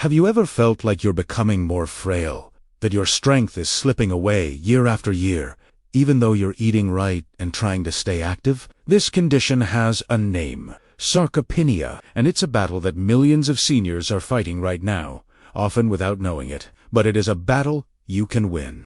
Have you ever felt like you're becoming more frail, that your strength is slipping away year after year, even though you're eating right and trying to stay active? This condition has a name, sarcopenia, and it's a battle that millions of seniors are fighting right now, often without knowing it. But it is a battle you can win.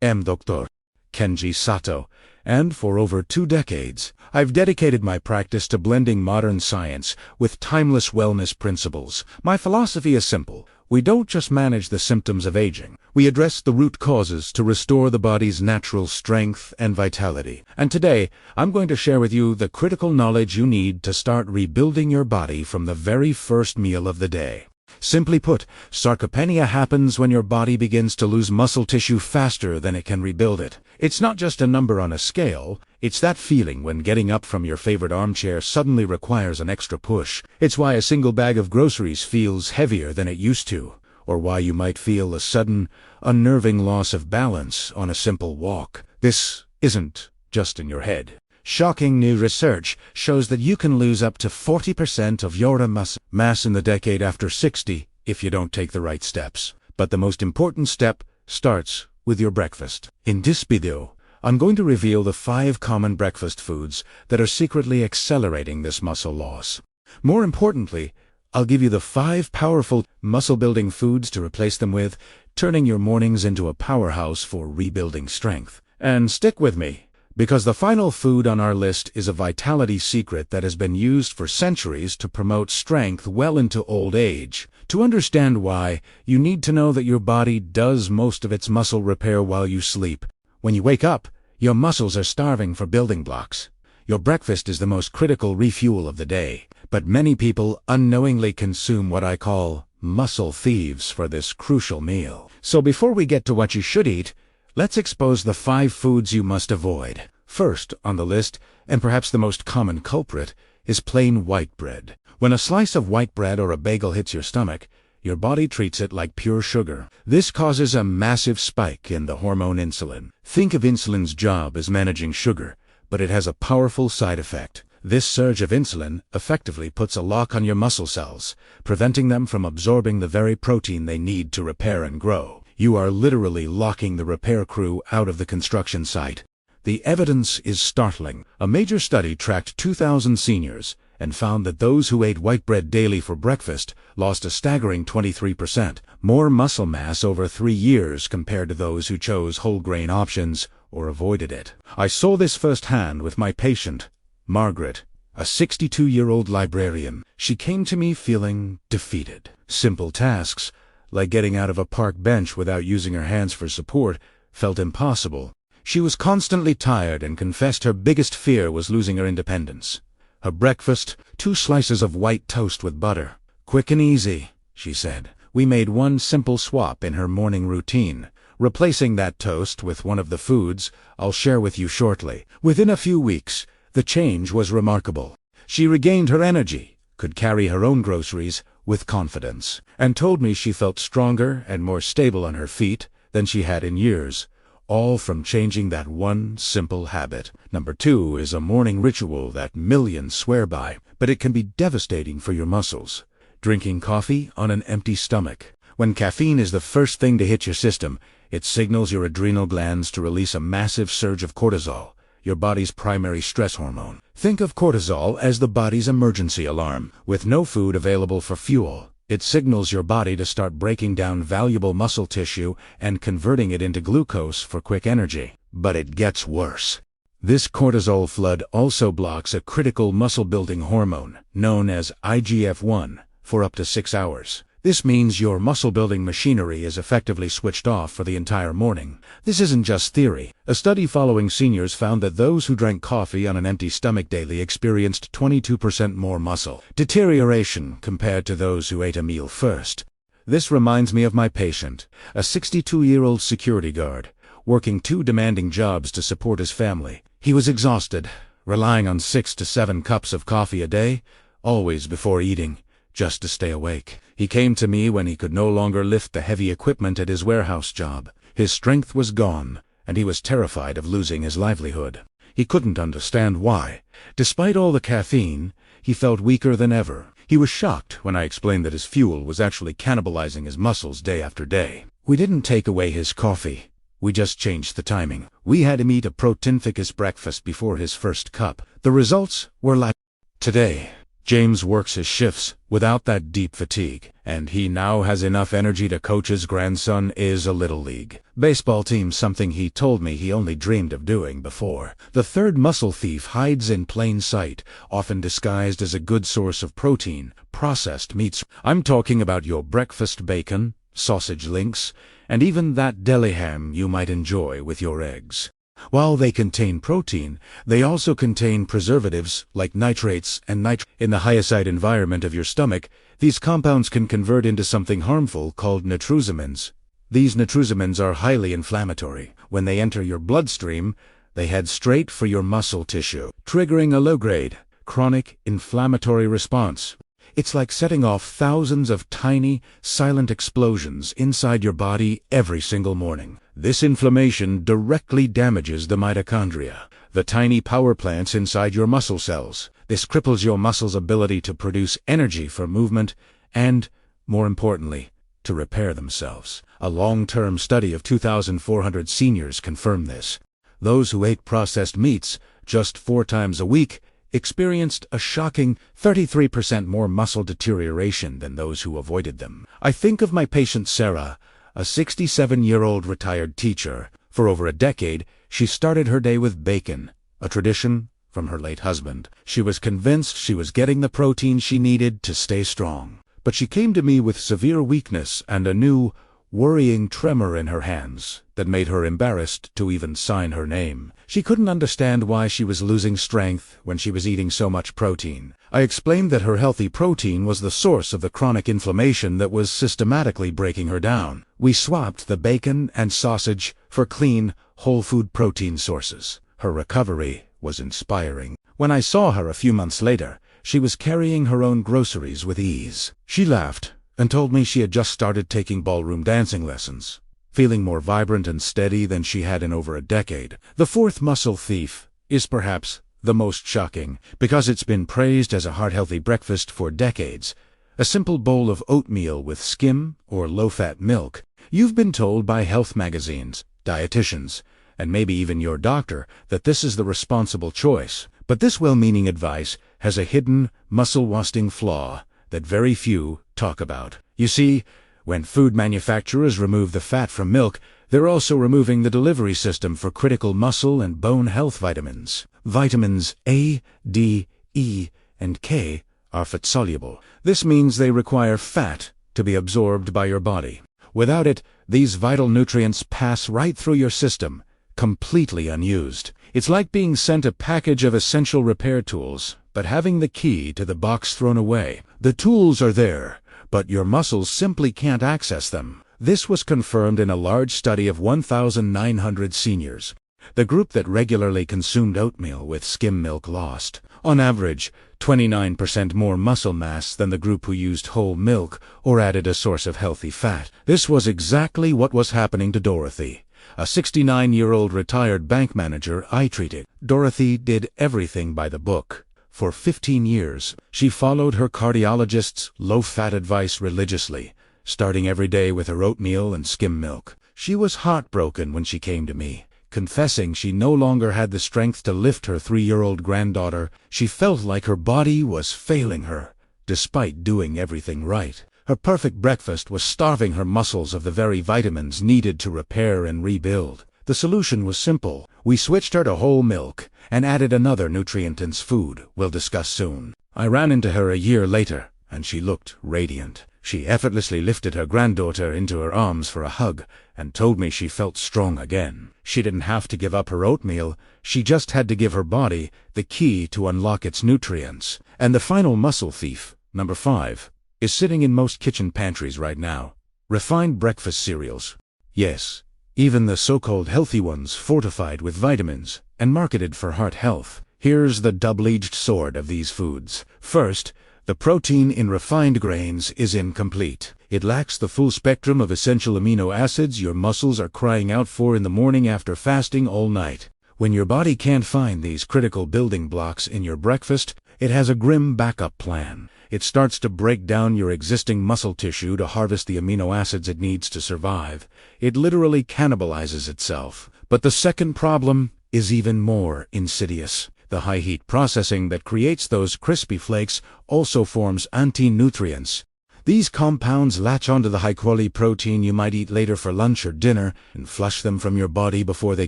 I'm Dr. Kenji Sato, and for over 2 decades, I've dedicated my practice to blending modern science with timeless wellness principles. My philosophy is simple. We don't just manage the symptoms of aging. We address the root causes to restore the body's natural strength and vitality. And today, I'm going to share with you the critical knowledge you need to start rebuilding your body from the very first meal of the day. Simply put, sarcopenia happens when your body begins to lose muscle tissue faster than it can rebuild it. It's not just a number on a scale, it's that feeling when getting up from your favorite armchair suddenly requires an extra push. It's why a single bag of groceries feels heavier than it used to, or why you might feel a sudden, unnerving loss of balance on a simple walk. This isn't just in your head. Shocking new research shows that you can lose up to 40% of your muscle mass in the decade after 60 if you don't take the right steps. But the most important step starts with your breakfast. In this video, I'm going to reveal the 5 common breakfast foods that are secretly accelerating this muscle loss. More importantly, I'll give you the 5 powerful muscle-building foods to replace them with, turning your mornings into a powerhouse for rebuilding strength. And stick with me, because the final food on our list is a vitality secret that has been used for centuries to promote strength well into old age. To understand why, you need to know that your body does most of its muscle repair while you sleep. When you wake up, your muscles are starving for building blocks. Your breakfast is the most critical refuel of the day, but many people unknowingly consume what I call muscle thieves for this crucial meal. So before we get to what you should eat, let's expose the 5 foods you must avoid. First on the list, and perhaps the most common culprit, is plain white bread. When a slice of white bread or a bagel hits your stomach, your body treats it like pure sugar. This causes a massive spike in the hormone insulin. Think of insulin's job as managing sugar, but it has a powerful side effect. This surge of insulin effectively puts a lock on your muscle cells, preventing them from absorbing the very protein they need to repair and grow. You are literally locking the repair crew out of the construction site. The evidence is startling. A major study tracked 2,000 seniors and found that those who ate white bread daily for breakfast lost a staggering 23% more muscle mass over 3 years compared to those who chose whole grain options or avoided it. I saw this firsthand with my patient, Margaret, a 62-year-old librarian. She came to me feeling defeated. Simple tasks, like getting out of a park bench without using her hands for support, felt impossible. She was constantly tired and confessed her biggest fear was losing her independence. Her breakfast, 2 slices of white toast with butter. Quick and easy, she said. We made one simple swap in her morning routine, replacing that toast with one of the foods I'll share with you shortly. Within a few weeks, the change was remarkable. She regained her energy, could carry her own groceries with confidence, and told me she felt stronger and more stable on her feet than she had in years, all from changing that one simple habit. Number 2 is a morning ritual that millions swear by, but it can be devastating for your muscles. Drinking coffee on an empty stomach. When caffeine is the first thing to hit your system, it signals your adrenal glands to release a massive surge of cortisol, your body's primary stress hormone. Think of cortisol as the body's emergency alarm. With no food available for fuel, it signals your body to start breaking down valuable muscle tissue and converting it into glucose for quick energy. But it gets worse. This cortisol flood also blocks a critical muscle-building hormone, known as IGF-1, for up to 6 hours. This means your muscle-building machinery is effectively switched off for the entire morning. This isn't just theory. A study following seniors found that those who drank coffee on an empty stomach daily experienced 22% more muscle deterioration compared to those who ate a meal first. This reminds me of my patient, a 62-year-old security guard, working 2 demanding jobs to support his family. He was exhausted, relying on 6 to 7 cups of coffee a day, always before eating, just to stay awake. He came to me when he could no longer lift the heavy equipment at his warehouse job. His strength was gone, and he was terrified of losing his livelihood. He couldn't understand why. Despite all the caffeine, he felt weaker than ever. He was shocked when I explained that his fuel was actually cannibalizing his muscles day after day. We didn't take away his coffee. We just changed the timing. We had him eat a protein-ficus breakfast before his first cup. The results were like today. James works his shifts without that deep fatigue, and he now has enough energy to coach his grandson is a little league baseball team, something he told me he only dreamed of doing before. The third muscle thief hides in plain sight, often disguised as a good source of protein, processed meats. I'm talking about your breakfast bacon, sausage links, and even that deli ham you might enjoy with your eggs. While they contain protein, they also contain preservatives like nitrates and In the hyosite environment of your stomach, these compounds can convert into something harmful called nitrosamines. These nitrosamines are highly inflammatory. When they enter your bloodstream, they head straight for your muscle tissue, triggering a low-grade, chronic inflammatory response. It's like setting off thousands of tiny, silent explosions inside your body every single morning. This inflammation directly damages the mitochondria, the tiny power plants inside your muscle cells. This cripples your muscles' ability to produce energy for movement and, more importantly, to repair themselves. A long-term study of 2,400 seniors confirmed this. Those who ate processed meats just 4 times a week experienced a shocking 33% more muscle deterioration than those who avoided them. I think of my patient Sarah, a 67-year-old retired teacher. For over a decade, she started her day with bacon, a tradition from her late husband. She was convinced she was getting the protein she needed to stay strong. But she came to me with severe weakness and a new, worrying tremor in her hands that made her embarrassed to even sign her name. She couldn't understand why she was losing strength when she was eating so much protein. I explained that her healthy protein was the source of the chronic inflammation that was systematically breaking her down. We swapped the bacon and sausage for clean, whole food protein sources. Her recovery was inspiring. When I saw her a few months later, she was carrying her own groceries with ease. She laughed and told me she had just started taking ballroom dancing lessons, feeling more vibrant and steady than she had in over a decade. The fourth muscle thief is perhaps the most shocking because it's been praised as a heart-healthy breakfast for decades. A simple bowl of oatmeal with skim or low-fat milk. You've been told by health magazines, dietitians, and maybe even your doctor that this is the responsible choice. But this well-meaning advice has a hidden, muscle-wasting flaw that very few talk about. You see, when food manufacturers remove the fat from milk, they're also removing the delivery system for critical muscle and bone health vitamins. Vitamins A, D, E, and K are fat-soluble. This means they require fat to be absorbed by your body. Without it, these vital nutrients pass right through your system, completely unused. It's like being sent a package of essential repair tools, but having the key to the box thrown away. The tools are there, but your muscles simply can't access them. This was confirmed in a large study of 1,900 seniors. The group that regularly consumed oatmeal with skim milk lost, on average, 29% more muscle mass than the group who used whole milk or added a source of healthy fat. This was exactly what was happening to Dorothy, a 69-year-old retired bank manager I treated. Dorothy did everything by the book. For 15 years, she followed her cardiologist's low-fat advice religiously, starting every day with her oatmeal and skim milk. She was heartbroken when she came to me, confessing she no longer had the strength to lift her 3-year-old granddaughter. She felt like her body was failing her, despite doing everything right. Her perfect breakfast was starving her muscles of the very vitamins needed to repair and rebuild. The solution was simple. We switched her to whole milk and added another nutrient-dense food we'll discuss soon. I ran into her a year later, and she looked radiant. She effortlessly lifted her granddaughter into her arms for a hug and told me she felt strong again. She didn't have to give up her oatmeal, she just had to give her body the key to unlock its nutrients. And the final muscle thief, number 5, is sitting in most kitchen pantries right now. Refined breakfast cereals. Yes, even the so-called healthy ones fortified with vitamins and marketed for heart health. Here's the double-edged sword of these foods. First, the protein in refined grains is incomplete. It lacks the full spectrum of essential amino acids your muscles are crying out for in the morning after fasting all night. When your body can't find these critical building blocks in your breakfast, it has a grim backup plan. It starts to break down your existing muscle tissue to harvest the amino acids it needs to survive. It literally cannibalizes itself. But the second problem is even more insidious. The high heat processing that creates those crispy flakes also forms anti-nutrients. These compounds latch onto the high-quality protein you might eat later for lunch or dinner and flush them from your body before they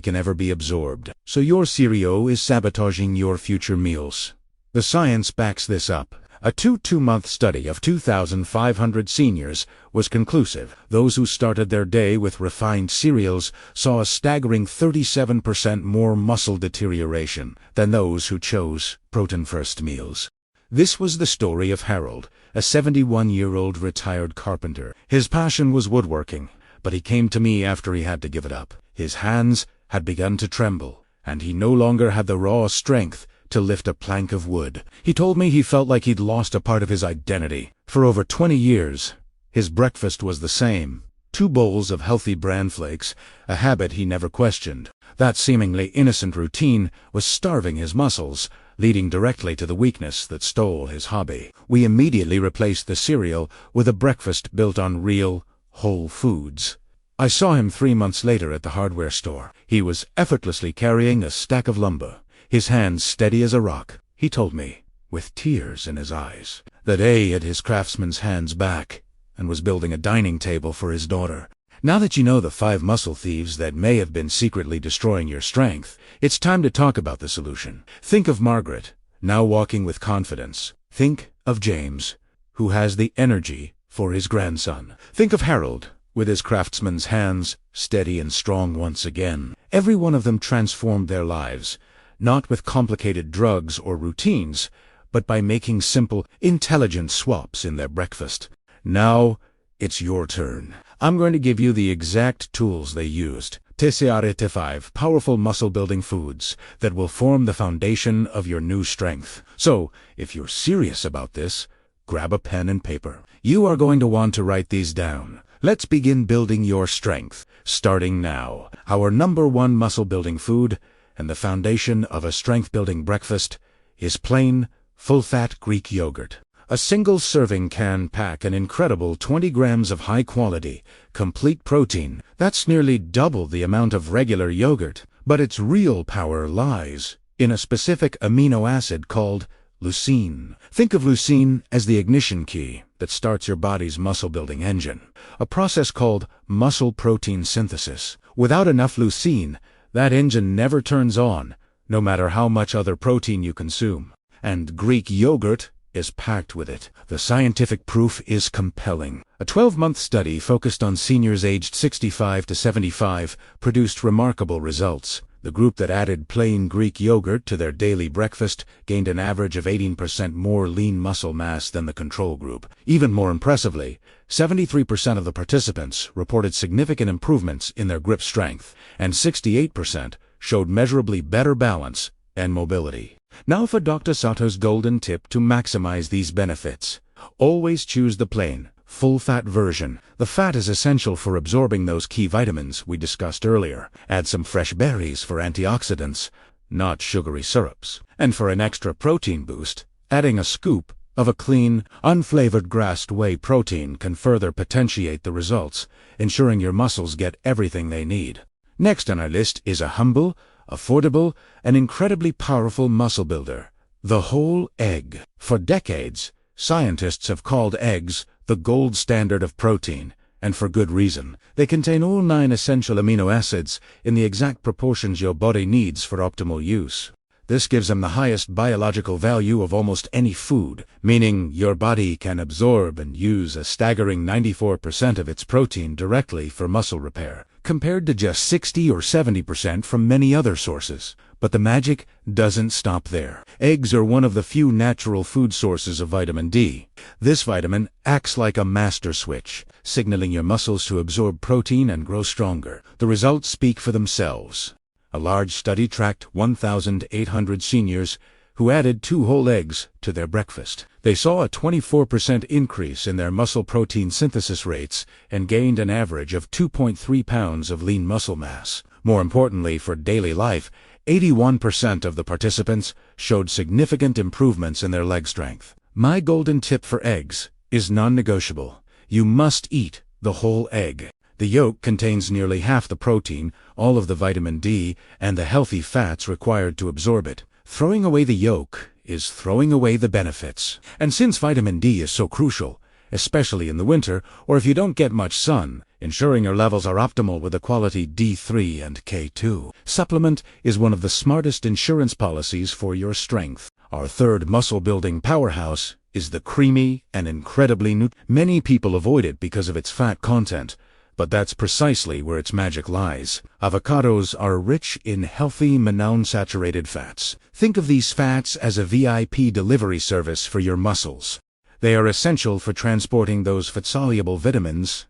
can ever be absorbed. So your cereal is sabotaging your future meals. The science backs this up. A two-month study of 2,500 seniors was conclusive. Those who started their day with refined cereals saw a staggering 37% more muscle deterioration than those who chose protein-first meals. This was the story of Harold, a 71-year-old retired carpenter. His passion was woodworking, but he came to me after he had to give it up. His hands had begun to tremble, and he no longer had the raw strength to lift a plank of wood. He told me he felt like he'd lost a part of his identity. For over 20 years, his breakfast was the same: 2 bowls of healthy bran flakes, a habit he never questioned. That seemingly innocent routine was starving his muscles, leading directly to the weakness that stole his hobby. We immediately replaced the cereal with a breakfast built on real, whole foods. I saw him 3 months later at the hardware store. He was effortlessly carrying a stack of lumber, his hands steady as a rock. He told me, with tears in his eyes, that he had his craftsman's hands back and was building a dining table for his daughter. Now that you know the 5 muscle thieves that may have been secretly destroying your strength, it's time to talk about the solution. Think of Margaret, now walking with confidence. Think of James, who has the energy for his grandson. Think of Harold, with his craftsman's hands steady and strong once again. Every one of them transformed their lives, not with complicated drugs or routines, but by making simple, intelligent swaps in their breakfast. Now, it's your turn. I'm going to give you the exact tools they used. TCRT 5 powerful muscle-building foods that will form the foundation of your new strength. So, if you're serious about this, grab a pen and paper. You are going to want to write these down. Let's begin building your strength, starting now. Our #1 muscle-building food, and the foundation of a strength-building breakfast, is plain, full-fat Greek yogurt. A single serving can pack an incredible 20 grams of high-quality, complete protein. That's nearly double the amount of regular yogurt. But its real power lies in a specific amino acid called leucine. Think of leucine as the ignition key that starts your body's muscle-building engine, a process called muscle protein synthesis. Without enough leucine, that engine never turns on, no matter how much other protein you consume. And Greek yogurt is packed with it. The scientific proof is compelling. A 12-month study focused on seniors aged 65 to 75 produced remarkable results. The group that added plain Greek yogurt to their daily breakfast gained an average of 18% more lean muscle mass than the control group. Even more impressively, 73% of the participants reported significant improvements in their grip strength, and 68% showed measurably better balance and mobility. Now for Dr. Sato's golden tip to maximize these benefits. Always choose the plain, full-fat version. The fat is essential for absorbing those key vitamins we discussed earlier. Add some fresh berries for antioxidants, not sugary syrups. And for an extra protein boost, adding a scoop of a clean, unflavored grassed whey protein can further potentiate the results, ensuring your muscles get everything they need. Next on our list is a humble, affordable, and incredibly powerful muscle builder: the whole egg. For decades, scientists have called eggs the gold standard of protein, and for good reason. They contain all 9 essential amino acids in the exact proportions your body needs for optimal use. This gives them the highest biological value of almost any food, meaning your body can absorb and use a staggering 94% of its protein directly for muscle repair, compared to just 60 or 70% from many other sources. But the magic doesn't stop there. Eggs are one of the few natural food sources of vitamin D. This vitamin acts like a master switch, signaling your muscles to absorb protein and grow stronger. The results speak for themselves. A large study tracked 1,800 seniors who added 2 whole eggs to their breakfast. They saw a 24% increase in their muscle protein synthesis rates and gained an average of 2.3 pounds of lean muscle mass. More importantly, for daily life, 81% of the participants showed significant improvements in their leg strength. My golden tip for eggs is non-negotiable. You must eat the whole egg. The yolk contains nearly half the protein, all of the vitamin D, and the healthy fats required to absorb it. Throwing away the yolk is throwing away the benefits. And since vitamin D is so crucial, especially in the winter, or if you don't get much sun, ensuring your levels are optimal with a quality D3 and K2 supplement is one of the smartest insurance policies for your strength. Our third muscle-building powerhouse is the creamy and incredibly Many people avoid it because of its fat content, but that's precisely where its magic lies. Avocados are rich in healthy monounsaturated fats. Think of these fats as a VIP delivery service for your muscles. They are essential for transporting those fat-soluble vitamins,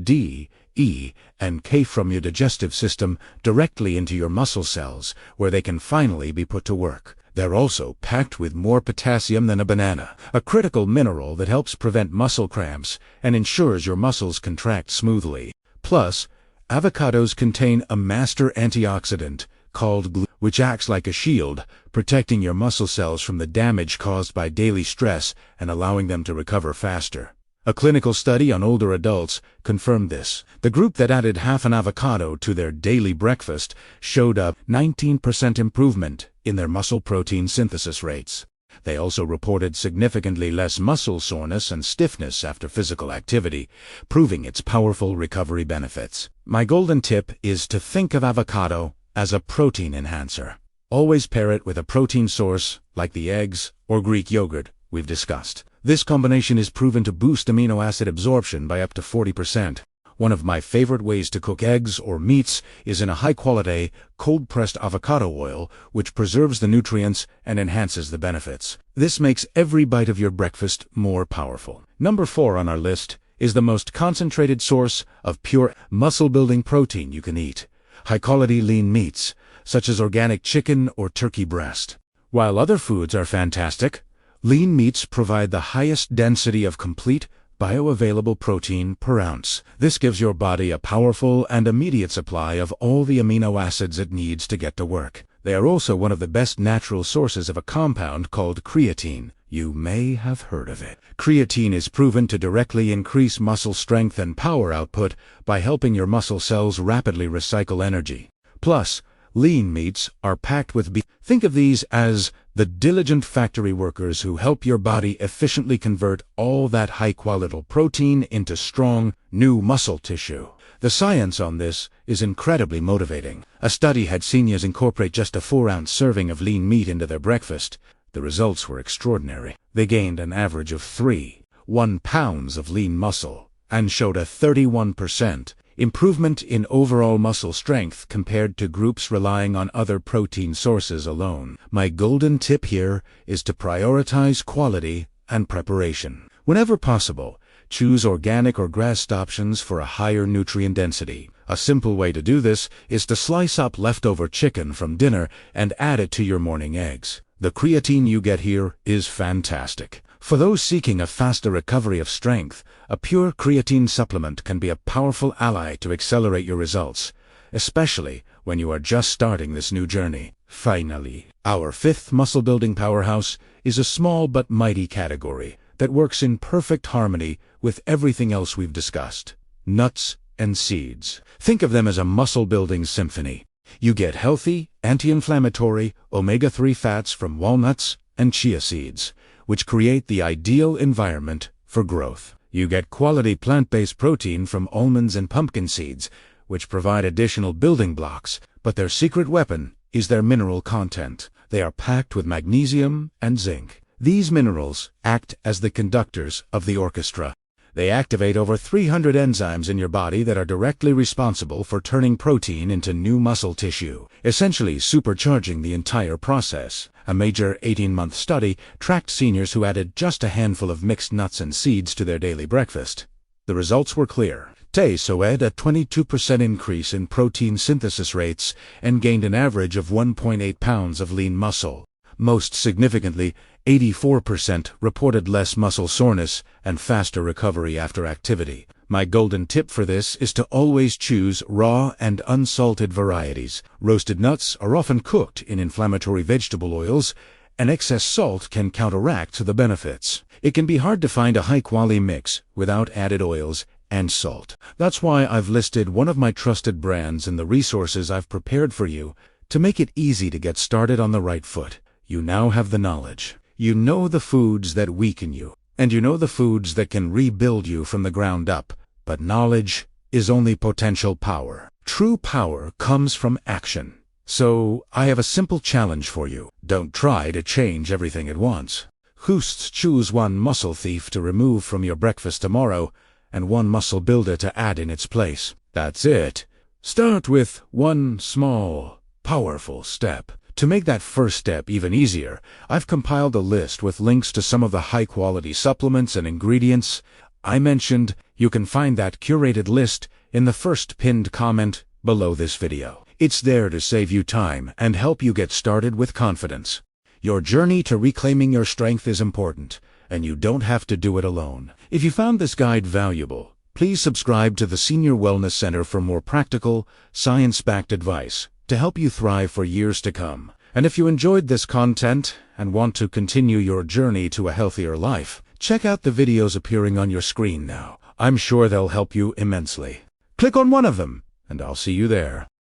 D, E, and K from your digestive system directly into your muscle cells, where they can finally be put to work. They're also packed with more potassium than a banana, a critical mineral that helps prevent muscle cramps and ensures your muscles contract smoothly. Plus, avocados contain a master antioxidant called which acts like a shield, protecting your muscle cells from the damage caused by daily stress and allowing them to recover faster. A clinical study on older adults confirmed this. The group that added half an avocado to their daily breakfast showed a 19% improvement in their muscle protein synthesis rates. They also reported significantly less muscle soreness and stiffness after physical activity, proving its powerful recovery benefits. My golden tip is to think of avocado as a protein enhancer. Always pair it with a protein source like the eggs or Greek yogurt we've discussed. This combination is proven to boost amino acid absorption by up to 40%. One of my favorite ways to cook eggs or meats is in a high-quality, cold-pressed avocado oil, which preserves the nutrients and enhances the benefits. This makes every bite of your breakfast more powerful. Number 4 on our list is the most concentrated source of pure muscle-building protein you can eat: high-quality lean meats, such as organic chicken or turkey breast. While other foods are fantastic, lean meats provide the highest density of complete, bioavailable protein per ounce. This gives your body a powerful and immediate supply of all the amino acids it needs to get to work. They are also one of the best natural sources of a compound called creatine. You may have heard of it. Creatine is proven to directly increase muscle strength and power output by helping your muscle cells rapidly recycle energy. Plus, lean meats are packed with Think of these as the diligent factory workers who help your body efficiently convert all that high-quality protein into strong, new muscle tissue. The science on this is incredibly motivating. A study had seniors incorporate just a 4-ounce serving of lean meat into their breakfast. The results were extraordinary. They gained an average of 3.1 pounds of lean muscle and showed a 31% improvement in overall muscle strength compared to groups relying on other protein sources alone. My golden tip here is to prioritize quality and preparation. Whenever possible, choose organic or grass options for a higher nutrient density. A simple way to do this is to slice up leftover chicken from dinner and add it to your morning eggs. The creatine you get here is fantastic. For those seeking a faster recovery of strength, a pure creatine supplement can be a powerful ally to accelerate your results, especially when you are just starting this new journey. Finally, our 5th muscle-building powerhouse is a small but mighty category that works in perfect harmony with everything else we've discussed: nuts and seeds. Think of them as a muscle-building symphony. You get healthy, anti-inflammatory, omega-3 fats from walnuts and chia seeds, which create the ideal environment for growth. You get quality plant-based protein from almonds and pumpkin seeds, which provide additional building blocks, but their secret weapon is their mineral content. They are packed with magnesium and zinc. These minerals act as the conductors of the orchestra. They activate over 300 enzymes in your body that are directly responsible for turning protein into new muscle tissue, essentially supercharging the entire process. A major 18-month study tracked seniors who added just a handful of mixed nuts and seeds to their daily breakfast. The results were clear. They had a 22% increase in protein synthesis rates and gained an average of 1.8 pounds of lean muscle. Most significantly, 84% reported less muscle soreness and faster recovery after activity. My golden tip for this is to always choose raw and unsalted varieties. Roasted nuts are often cooked in inflammatory vegetable oils, and excess salt can counteract the benefits. It can be hard to find a high-quality mix without added oils and salt. That's why I've listed one of my trusted brands in the resources I've prepared for you to make it easy to get started on the right foot. You now have the knowledge. You know the foods that weaken you, and you know the foods that can rebuild you from the ground up. But knowledge is only potential power. True power comes from action. So, I have a simple challenge for you. Don't try to change everything at once. Choose one muscle thief to remove from your breakfast tomorrow, and one muscle builder to add in its place. That's it. Start with one small, powerful step. To make that first step even easier, I've compiled a list with links to some of the high-quality supplements and ingredients I mentioned. You can find that curated list in the first pinned comment below this video. It's there to save you time and help you get started with confidence. Your journey to reclaiming your strength is important, and you don't have to do it alone. If you found this guide valuable, please subscribe to the Senior Wellness Center for more practical, science-backed advice to help you thrive for years to come. And if you enjoyed this content and want to continue your journey to a healthier life, check out the videos appearing on your screen now. I'm sure they'll help you immensely. Click on one of them, and I'll see you there.